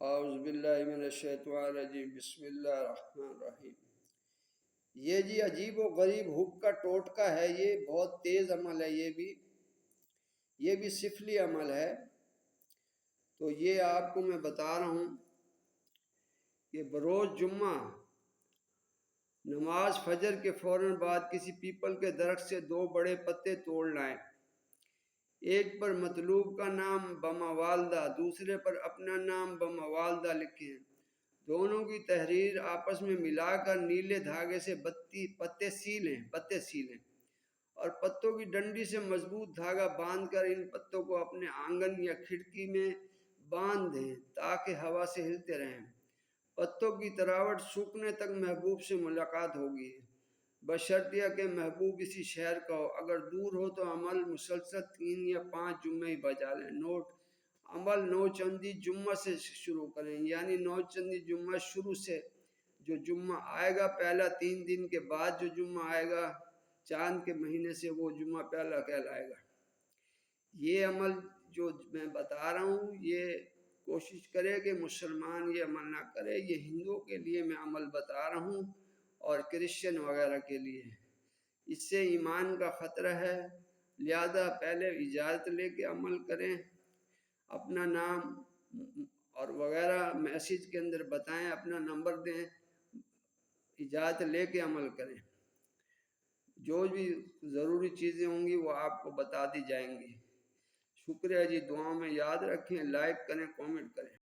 اعوذ باللہ من الشیطان الرجیم، بسم اللہ الرحمن الرحیم۔ یہ جی عجیب و غریب حب کا ٹوٹکا ہے، یہ بہت تیز عمل ہے، یہ بھی سفلی عمل ہے۔ تو یہ آپ کو میں بتا رہا ہوں کہ بروز جمعہ نماز فجر کے فوراً بعد کسی پیپل کے درخت سے 2 بڑے پتے توڑ لائیں۔ ایک پر مطلوب کا نام بما والدہ، دوسرے پر اپنا نام بما والدہ لکھیں۔ دونوں کی تحریر آپس میں ملا کر نیلے دھاگے سے پتے سیلیں اور پتوں کی ڈنڈی سے مضبوط دھاگا باندھ کر ان پتوں کو اپنے آنگن یا کھڑکی میں باندھ دیں تاکہ ہوا سے ہلتے رہیں۔ پتوں کی تراوٹ سوکھنے تک محبوب سے ملاقات ہوگی، بشرطیہ کہ محبوب اسی شہر کا ہو۔ اگر دور ہو تو عمل مسلسل 3 یا 5 جمعے ہی بجا لیں۔ نوٹ: عمل 9 چندی جمعہ سے شروع کریں، یعنی 9 چندی جمعہ شروع سے۔ جو جمعہ آئے گا پہلا 3 دن کے بعد جو جمعہ آئے گا چاند کے مہینے سے، وہ جمعہ پہلا کہلائے گا۔ یہ عمل جو میں بتا رہا ہوں، یہ کوشش کرے کہ مسلمان یہ عمل نہ کرے۔ یہ ہندوؤں کے لیے میں عمل بتا رہا ہوں اور کرسچن وغیرہ کے لیے۔ اس سے ایمان کا خطرہ ہے، لہذا پہلے اجازت لے کے عمل کریں۔ اپنا نام اور وغیرہ میسیج کے اندر بتائیں، اپنا نمبر دیں، اجازت لے کے عمل کریں۔ جو بھی ضروری چیزیں ہوں گی وہ آپ کو بتا دی جائیں گی۔ شکریہ جی، دعاؤں میں یاد رکھیں، لائک کریں، کومنٹ کریں۔